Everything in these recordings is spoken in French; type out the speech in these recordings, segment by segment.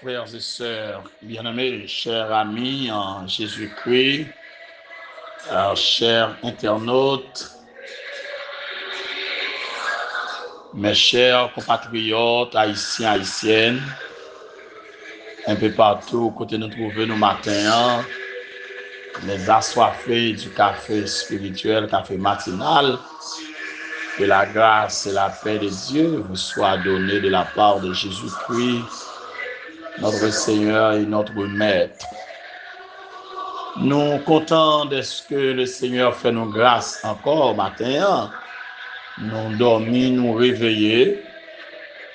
Frères et sœurs, bien-aimés, chers amis en Jésus-Christ, chers internautes, mes chers compatriotes haïtiens, haïtiennes, un peu partout, côté nous trouver nos matins, les assoiffés du café spirituel, café matinal, que la grâce et la paix de Dieu vous soient données de la part de Jésus-Christ, notre Seigneur et notre Maître. Nous comptons de ce que le Seigneur fait nous grâce encore matin. Nous dormir, nous réveiller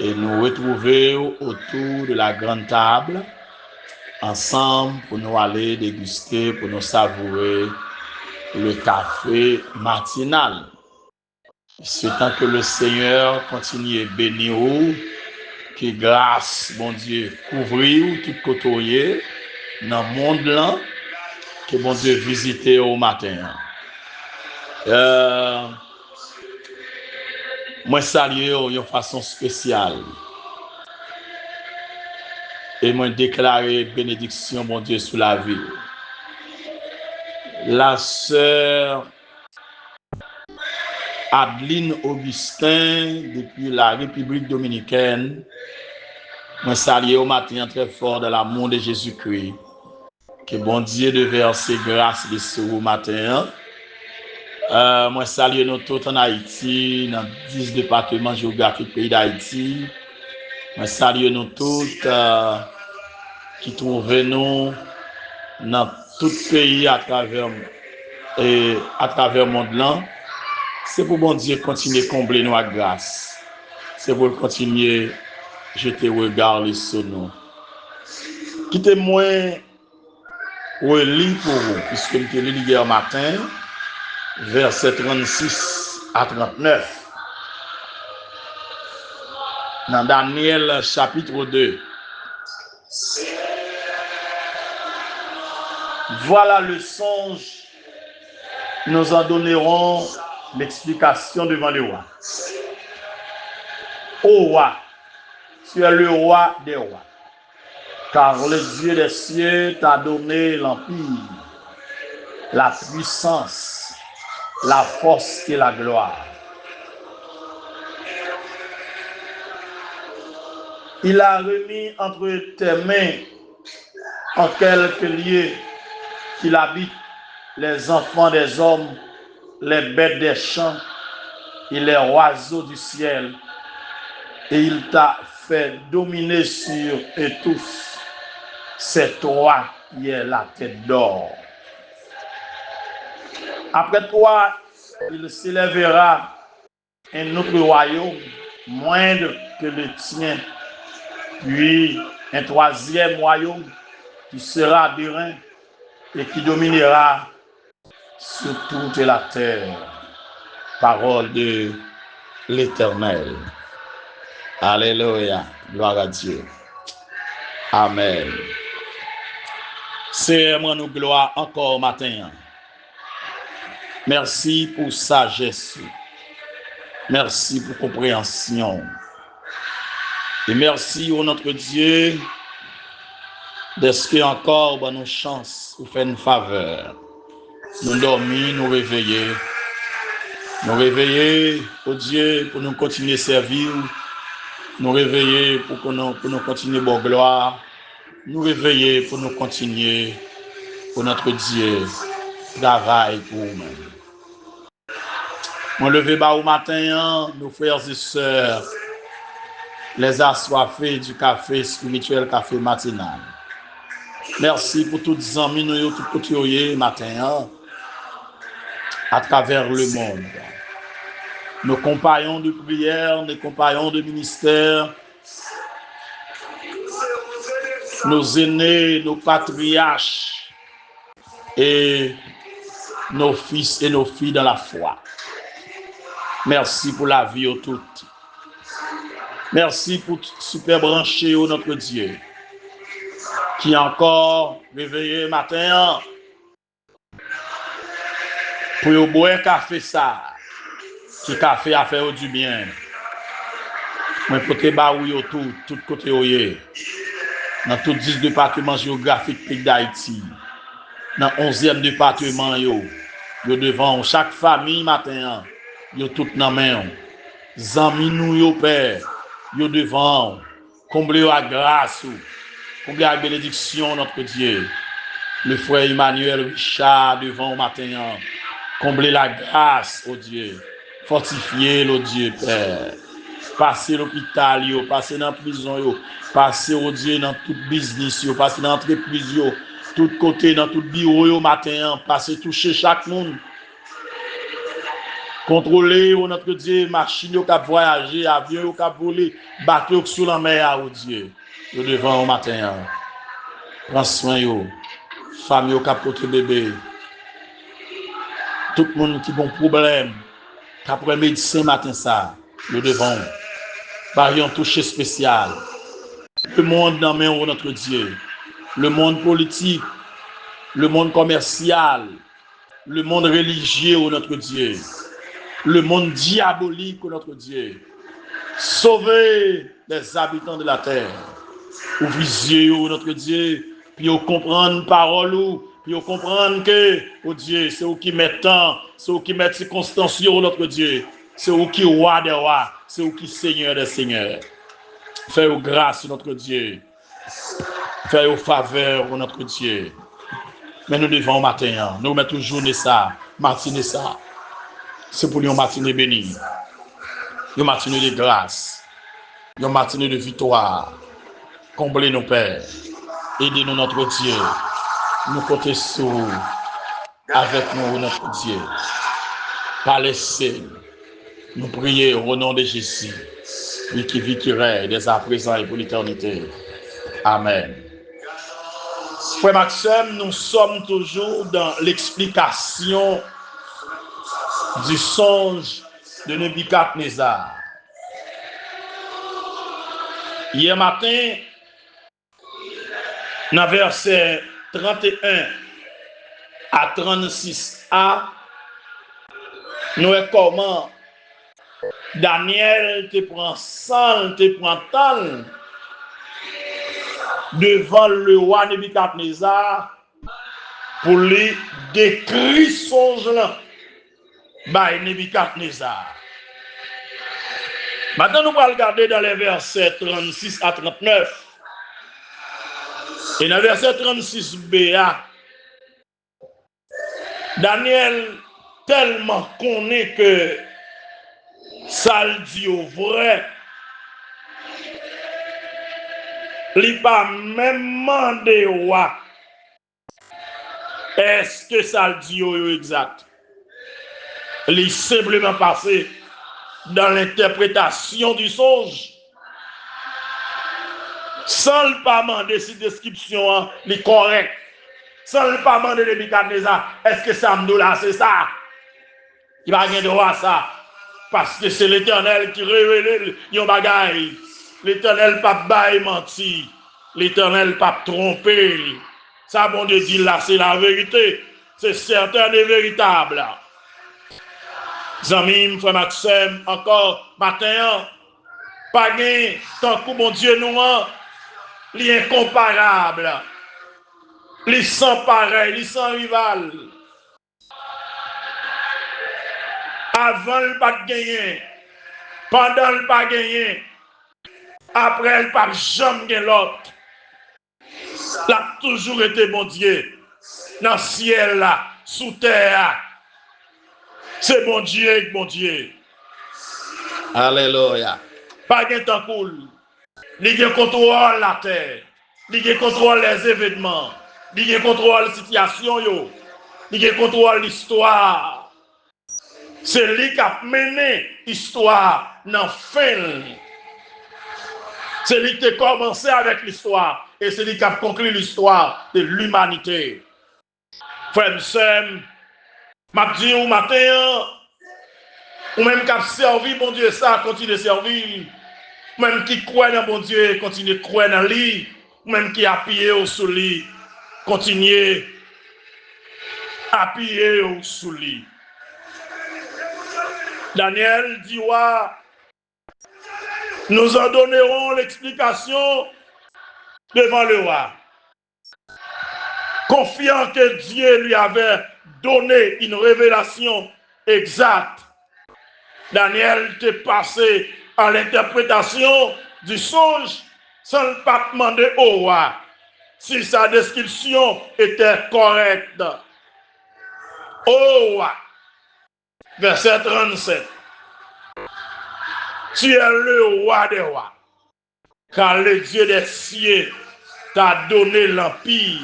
et nous retrouver autour de la grande table, ensemble pour nous aller déguster, pour nous savourer le café matinal. C'est tant que le Seigneur continue à bénir vous, que grâce, bon Dieu, couvrir tout côté dans le monde là, que bon Dieu visite au matin. Moi salue de façon spéciale. Et moi déclarer bénédiction, bon Dieu, sur la vie. La sœur Adeline Augustin, depuis la République dominicaine, moi salue au matin très fort de l'amour de Jésus-Christ. Que bon Dieu de verser grâce sur vous matin. Moi salue nous tous en Haïti, dans 10 départements géographiques pays d'Haïti. Moi salue nous tous qui trouvent nous dans tout pays à travers le monde là. C'est pour bon Dieu continuer à combler nous à grâce. C'est pour continuer à jeter regard sur nous. Quittez-moi relire pour vous, puisque je l'ai lu hier matin, versets 36 à 39. Dans Daniel chapitre 2. Voilà le songe. Nous en donnerons l'explication devant le roi. Ô roi, tu es le roi des rois, car le Dieu des cieux t'a donné l'empire, la puissance, la force et la gloire. Il a remis entre tes mains en quelques lieux qu'il habite les enfants des hommes, les bêtes des champs et les oiseaux du ciel, et il t'a fait dominer sur eux tous. C'est toi qui es la tête d'or. Après toi, il s'élèvera un autre royaume, moindre que le tien, puis un troisième royaume qui sera d'airain et qui dominera sur toute la terre. Parole de l'Éternel. Alléluia. Gloire à Dieu. Amen. Seigneur, nous gloire encore matin. Merci pour sagesse. Merci pour compréhension. Et merci au notre Dieu d'être que encore bonne nos chances ou faire une faveur. Nous dormir, nous réveiller. Nous réveiller, oh Dieu, pour nous continuer à servir. Nous réveiller pour nous continuer bonne gloire. Nous réveiller pour nous continuer pour notre Dieu. Travail pour nous-mêmes. On levé bas au matin, nos frères et sœurs, les assoiffés du café spirituel, café matinal. Merci pour toutes les amis, nous tout côté matin, à travers le monde. Nos compagnons de prière, nos compagnons de ministère, nos aînés, nos patriarches et nos fils et nos filles dans la foi. Merci pour la vie au tout. Merci pour super branché au notre Dieu qui encore réveillé matin pour boire café ça. Qui café a fait du bien. Moi pour te ba tout côté oyé. dans tous 10 départements géographiques pays d'Haïti, dans 11e département, yo devant chaque famille matin, yo tout dans main. Zami nous yo père, yo devant, comblez la grâce, comblez la bénédiction notre Dieu. Le frère Emmanuel Richard devant au matin, comblez la grâce au Dieu, fortifiez le Dieu Père. Passez l'hôpital, passez dans la prison, passez au Dieu dans tout business, passez dans l'entreprise, tout côté, dans tout bureau matin, passez toucher chaque monde. Contrôlez notre Dieu, machine qui voyager, avion qui voler, bateau sur la mer, au Dieu. Yo devant au matin. Prends soin yo, famille qui porte bébé. Tout le monde qui a un problème, qui a un médecin matin ça, yo devant. Par un toucher spécial. Le monde dans main de notre Dieu. Le monde politique, le monde commercial, le monde religieux de notre Dieu. Le monde diabolique de notre Dieu. Sauvez les habitants de la terre. Ouvrez notre Dieu, puis vous comprendre parole, puis vous comprendre que, oh Dieu, c'est vous qui met temps, c'est vous qui met circonstances sur notre Dieu. C'est vous qui roi des rois, c'est vous qui seigneur des seigneurs. Faites grâce notre Dieu. Faites faveur notre Dieu. Mais nous devons matin, nous mettons toujours ça, matinée ça. C'est pour nous matinée bénie. Une matinée de grâce. Une matinée de victoire. Comblez nos pères. Aidez-nous notre Dieu. Nous comptons sur avec nous notre Dieu. Pas laisser. Nous prions au nom de Jésus, lui qui vit, qui règne, dès à présent et pour l'éternité. Amen. Frère Maxime, nous sommes toujours dans l'explication du songe de Nebuchadnezzar. Hier matin, dans verset 31 à 36a, nous voyons comment Daniel te prend sang, te prend temps devant le roi Nebuchadnezzar pour lui décrire son songe by Nebuchadnezzar. Maintenant, nous allons regarder dans les versets 36 à 39. Et dans le verset 36b, Daniel tellement connaît que ça le dit au vrai, il n'a pas même demandé au roi est-ce que ça le dit au exact. Il est simplement passé dans l'interprétation du songe sans le pas demander si description est correcte, sans le pas demander de Nebuchadnezzar est-ce que ça me dit là c'est ça. Il va rien de voir ça. Parce que c'est l'Éternel qui révèle yon bagay. L'Éternel pas bail menti. L'Éternel pas trompé. Ça, bon Dieu dit là, c'est la vérité. C'est certain et véritable. Zamim, frère Maxime, encore matin, pas gain, tant que mon Dieu nous l'incomparable. Les sans pareil, les sans rival. Avant le pas gagner, pendant le pas gagner, après le pas jamais gagner l'autre. L'a toujours été bon Dieu. Dans le ciel là, sous terre. C'est bon Dieu, bon Dieu. Alléluia. Pas de temps cool. Il contrôle la terre. Il contrôle les événements. Il contrôle la situation. Il contrôle l'histoire. C'est lui qui a mené l'histoire dans fin. C'est lui qui a commencé avec l'histoire. Et c'est lui qui a conclu l'histoire de l'humanité. Frère Sam, m'a dit au matin, ou même qui a servi mon Dieu ça, continue de servir. Même qui croit dans mon Dieu, continue de croire dans lui. Même qui appuie sur lui, continue à appuyer sur lui. Daniel dit, ouais, nous en donnerons l'explication devant le roi, confiant que Dieu lui avait donné une révélation exacte. Daniel était passé à l'interprétation du songe sans ne pas demander au roi si sa description était correcte. Ô roi, verset 37, tu es le roi des rois, car le Dieu des cieux t'a donné l'empire.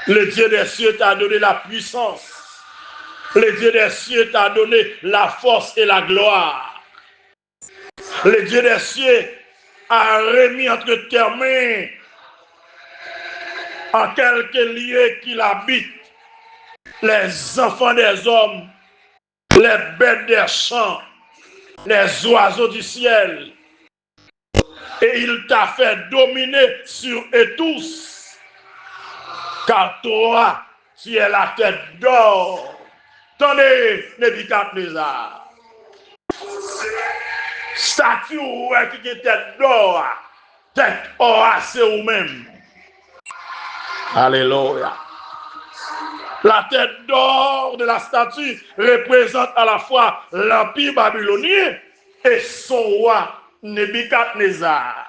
Le Dieu des cieux t'a donné la puissance. Le Dieu des cieux t'a donné la force et la gloire. Le Dieu des cieux a remis entre tes mains, en quelque lieu qu'il habite, les enfants des hommes, les bêtes des champs, les oiseaux du ciel. Et il t'a fait dominer sur eux tous. Car toi, tu es la tête d'or. Tenez, Nebuchadnezzar. Statue qui est tête d'or. Tête or, c'est vous-même. Alléluia. La tête d'or de la statue représente à la fois l'empire babylonien et son roi Nebuchadnezzar.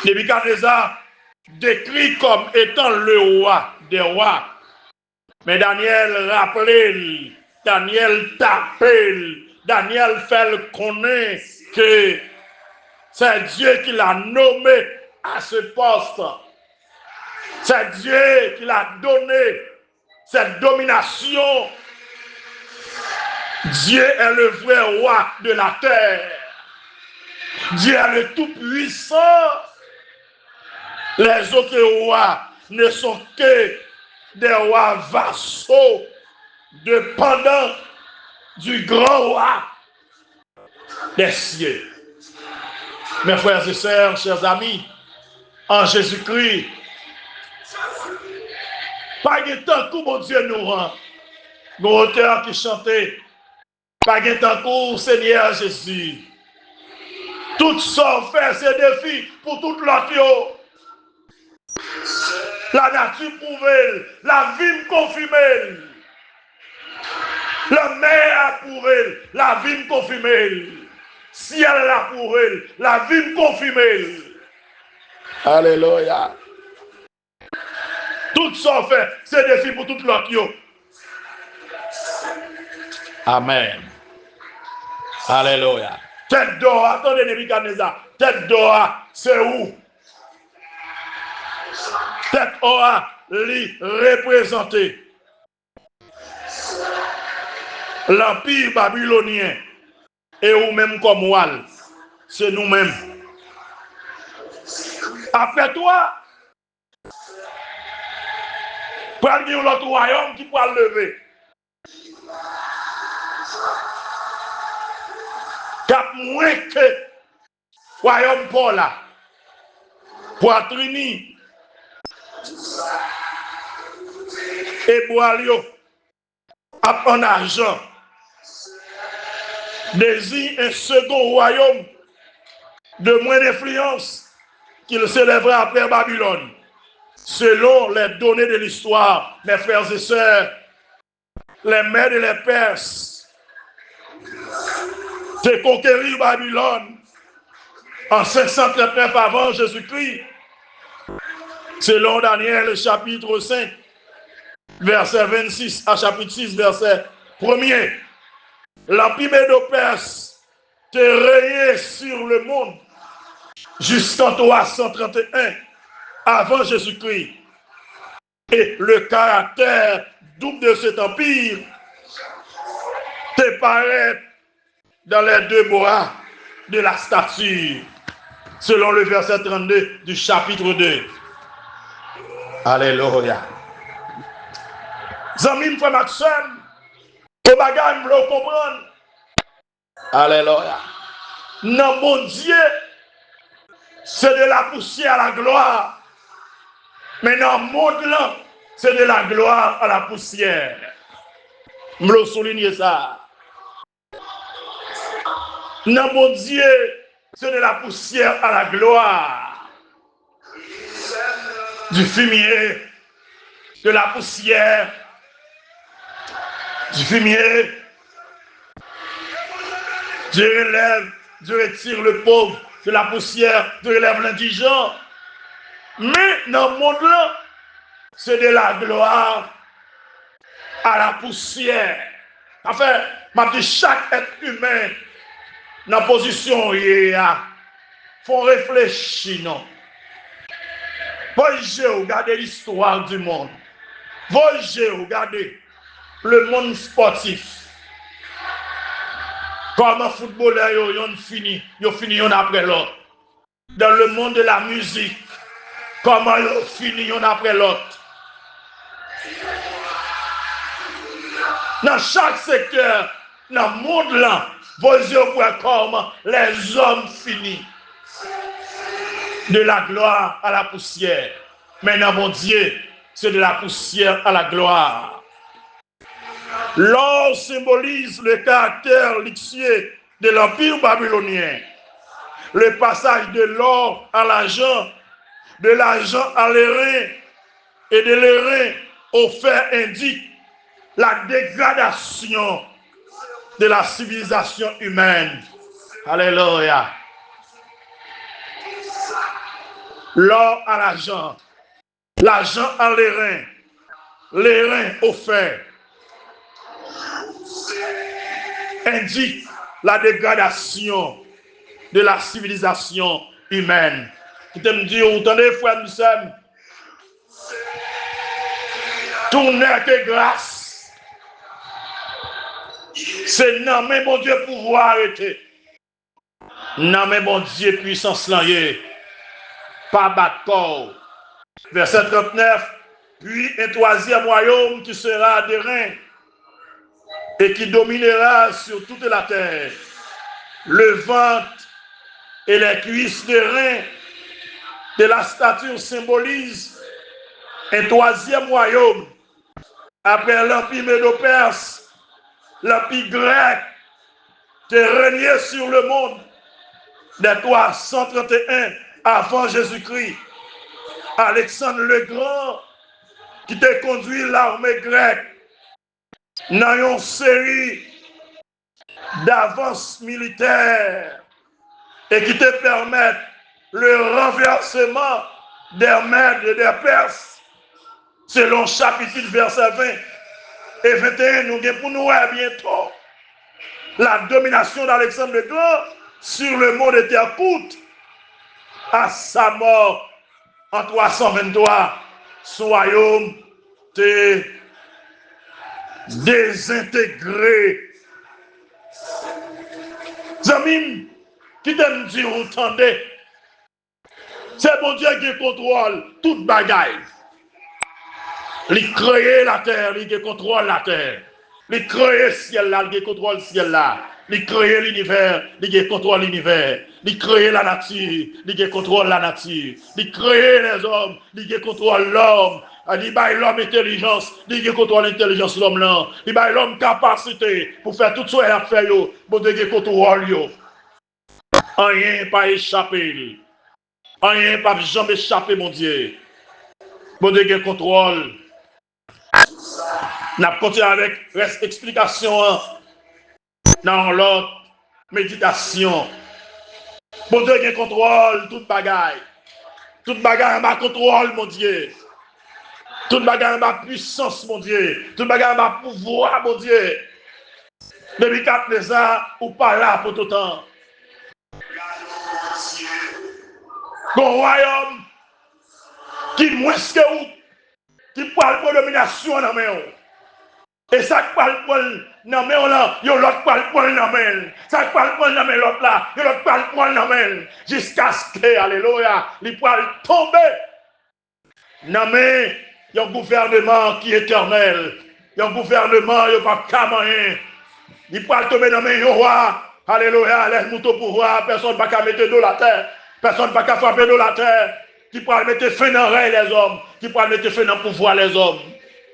Nebuchadnezzar décrit comme étant le roi des rois. Mais Daniel rappelle, Daniel t'appelle, Daniel fait le connaître que c'est Dieu qui l'a nommé à ce poste. C'est Dieu qui l'a donné cette domination. Dieu est le vrai roi de la terre. Dieu est le tout-puissant. Les autres rois ne sont que des rois vassaux, dépendants du grand roi des cieux. Mes frères et sœurs, chers amis, en Jésus-Christ, pas de temps que mon Dieu nous rend. Nos auteurs qui chantaient, pas de temps que Seigneur Jésus. Toutes sont fait ces défis pour toute l'autre. La nature prouve, la vie me confirme. La mer prouve, la vie me confirme. Ciel la prouve, la vie me confirme. Alléluia. Toutes sont fait ces défis pour toute l'autre. Amen. Alléluia. Tête d'or, attendez Nebuchadnezzar. Tête d'or, c'est où? Tête d'or, lui représenter l'empire babylonien. Et ou même comme Wal, c'est nous-mêmes. Après toi, prenez l'autre royaume qui pourra lever. Cap moins que royaume Paul là. Poitrini et Boalio en argent désigne un second royaume de moins d'influence qu'il s'élèvera après Babylone. Selon les données de l'histoire, mes frères et sœurs, les Mèdes et les Perses de conquérir Babylone en 539 avant Jésus-Christ. Selon Daniel chapitre 5, verset 26 à chapitre 6, verset 1er, l'empire médo-perse te rayé sur le monde jusqu'en 331 avant Jésus-Christ. Et le caractère double de cet empire te paraît dans les deux bois de la statue, selon le verset 32 du chapitre 2. Alléluia. Zami frère Maxime, au bagage me comprendre. Alléluia. Non, mon Dieu, c'est de la poussière à la gloire. Mais dans le monde là, c'est de la gloire à la poussière. Je me souligne ça. Non, mon Dieu, c'est de la poussière à la gloire. Du fumier, de la poussière, du fumier. Dieu relève, Dieu retire le pauvre de la poussière, Dieu relève l'indigent. Mais dans le monde-là, c'est de la gloire à la poussière. Enfin, m'a dit chaque être humain dans la position il faut réfléchir, non? Voyez, regardez l'histoire du monde. Voyez, regardez le monde sportif. Comme un footballeur, ils finissent un après l'autre. Dans le monde de la musique, comment ils finissent un après l'autre. Dans chaque secteur, dans le monde là, voyez comment les hommes finissent. De la gloire à la poussière. Maintenant, mon Dieu, c'est de la poussière à la gloire. L'or symbolise le caractère luxueux de l'empire babylonien. Le passage de l'or à l'argent, de l'argent à l'airain et de l'airain au fer indique la dégradation de la civilisation humaine. Alléluia. L'or à l'argent, l'argent à l'airain, l'airain au fer, indique la dégradation de la civilisation humaine. Qui te me dit, vous entendez, frère, nous sommes, tout n'est que grâce. C'est non, mais mon Dieu, pouvoir arrêter. Non, mais mon Dieu, puissance l'enyer. Pas d'accord. Verset 39. Puis un troisième royaume qui sera des reins et qui dominera sur toute la terre. Le ventre et les cuisses des reins de la stature symbolisent un troisième royaume. Après l'empire médo-perse, l'empire grec qui régnait sur le monde dès 331 avant Jésus-Christ. Alexandre le Grand qui t'a conduit l'armée grecque dans une série d'avances militaires et qui te permettent le renversement des Mèdes et des Perses selon chapitre verset 20 et 21. Nous avons pour nous bientôt la domination d'Alexandre le Grand sur le monde était courte à sa mort en 323. Son royaume était désintégré. Zamim, qui t'aime dire, vous entendez? C'est mon Dieu qui contrôle toute bagaille. Il crée la terre, il contrôle la terre. Il crée le ciel là, il contrôle le ciel là. Il crée l'univers, il contrôle l'univers. Il crée la nature, il contrôle la nature. Il crée les hommes, il contrôle l'homme. Il baille l'homme intelligence, il contrôle l'intelligence de l'homme là. Il baille l'homme capacité pour faire tout ce qu'il a fait. Bon Dieu contrôle yo. Rien pas échappé. Rien pas jamais échappé, mon Dieu. Bon Dieu contrôle. N'a continué avec explication dans l'autre méditation. Bon Dieu qui contrôle toute bagaille. Toute bagaille en bas contrôle, mon Dieu. Toute bagaille en bas puissance, mon Dieu. Toute bagaille en bas pouvoir, mon Dieu. Depuis 4 ans, ou pas là pour tout le temps. Mon royaume qui moins que vous, qui parle pour domination dans mes. Et ça parle pour non mais là, yo l'autre parle pour non mais ça parle pour non mais l'autre là, yo l'autre parle pour non mais jusqu'à ce que alléluia, il parle tomber. Non mais un gouvernement qui est éternel, un gouvernement yo pas camoyen. Il parle tomber non mais yo roi, alléluia, laisse mouton pouvoir, personne pas mettre de la terre, personne pas frapper de la terre, qui parle mettre fin dans les hommes, qui parle mettre fin dans pouvoir les hommes.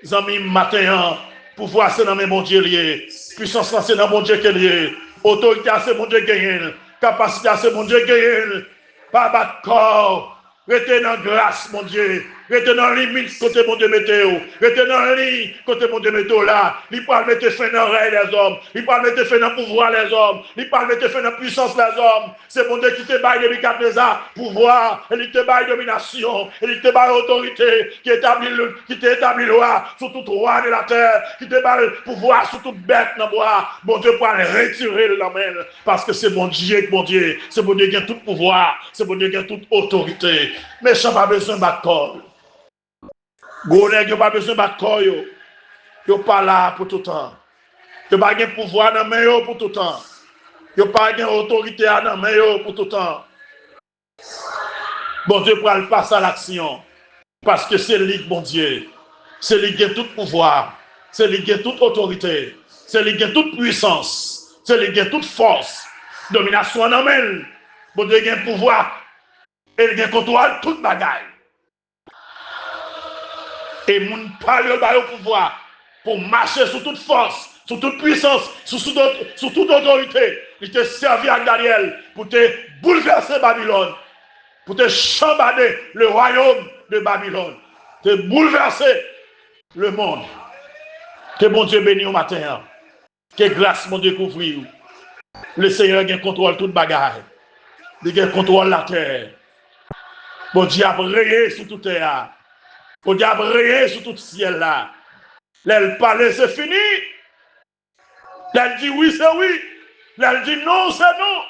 Les amis matin pouvoir c'est dans mes bon Dieu lié. Puissance c'est dans mon Dieu qui lié. Autorité c'est mon Dieu gagné. capacité à ce mon Dieu guérir. Pas battre corps. Restez dans grâce, mon Dieu. Restez dans limite côté mon Dieu météo. Restez dans ligne côté mon Dieu météo là. Il peut mettre fin dans les hommes. Il peut mettre fin dans pouvoir les hommes. Il peut mettre fin dans puissance les hommes. C'est mon Dieu qui te baille depuis 4 pouvoir. Il te baille domination. Il te baille autorité. Qui t'établit loi sur tout roi de la terre. Qui te baille pouvoir sur toute bête dans le bois. Mon Dieu pour aller retirer le main. Parce que c'est mon Dieu, mon Dieu. C'est mon Dieu qui a tout pouvoir. C'est mon Dieu qui a toute autorité. Mais ça n'a pas besoin de battre. Gonèg yo pas besoin de battre corps yo. Yo pas là pour tout temps. Yo pas de pouvoir dans main yo pour tout temps. Yo pas de autorité dans main yo pour tout temps. Bon Dieu pour aller passer à l'action parce que c'est lui bon Dieu. C'est lui qui a tout pouvoir, c'est lui qui a toute autorité, c'est lui qui a toute puissance, c'est lui qui a toute force, domination dans main. Bon Dieu qui a pouvoir et il contrôle toute bagaille. Et mon parle au pouvoir pour marcher sur toute force, sur toute puissance, sur toute autorité. Il te servi à Daniel pour te bouleverser Babylone, pour te chambader le royaume de Babylone, te bouleverser le monde. Que mon Dieu bénisse au matin. Que grâce mon Dieu couvre. Le Seigneur qui contrôle toute bagaille. Il contrôle la terre. Mon Dieu a brillé sur toute terre. Mon Dieu a brillé sur tout le ciel là. Elle parle, c'est fini. Elle dit oui, c'est oui. Elle dit non, c'est non.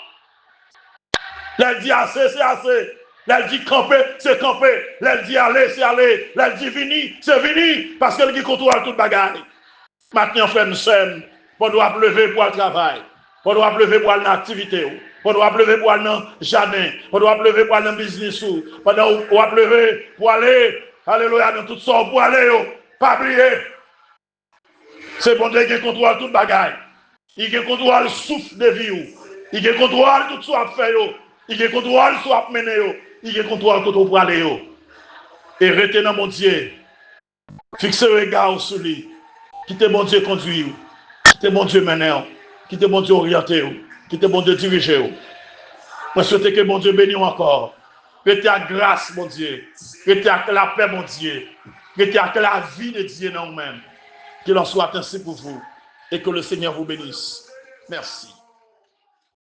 Elle dit assez, c'est assez. Elle dit camper, c'est camper. Elle dit aller, c'est aller. Elle dit vini, c'est vini. Parce qu'elle qui contrôle toute bagaille. Maintenant, frère, nous sommes. On doit lever pour le travail. On doit lever pour l'activité. On doit lever pour aller dans le jardin. On doit lever pour aller dans le business. On doit lever pour aller. Alléluia, dans tout ça, pour aller, pas oublier. C'est bon Dieu qui contrôle toute bagaille. Il contrôle le souffle de vie. Il contrôle tout ce qu'on fait. Il contrôle ce qu'on mener. Il contrôle tout ce qu'on aller. Et restez dans mon Dieu. Fixez le regard sur lui. Quittez mon Dieu conduire. Quittez mon Dieu mener. Quittez mon Dieu orienter. Quittez mon Dieu diriger. Je souhaite que mon Dieu bénisse encore. Restez à grâce, mon Dieu. Restez à la paix, mon Dieu. Restez à la vie de Dieu dans nous-mêmes. Qu'il en soit ainsi pour vous. Et que le Seigneur vous bénisse. Merci.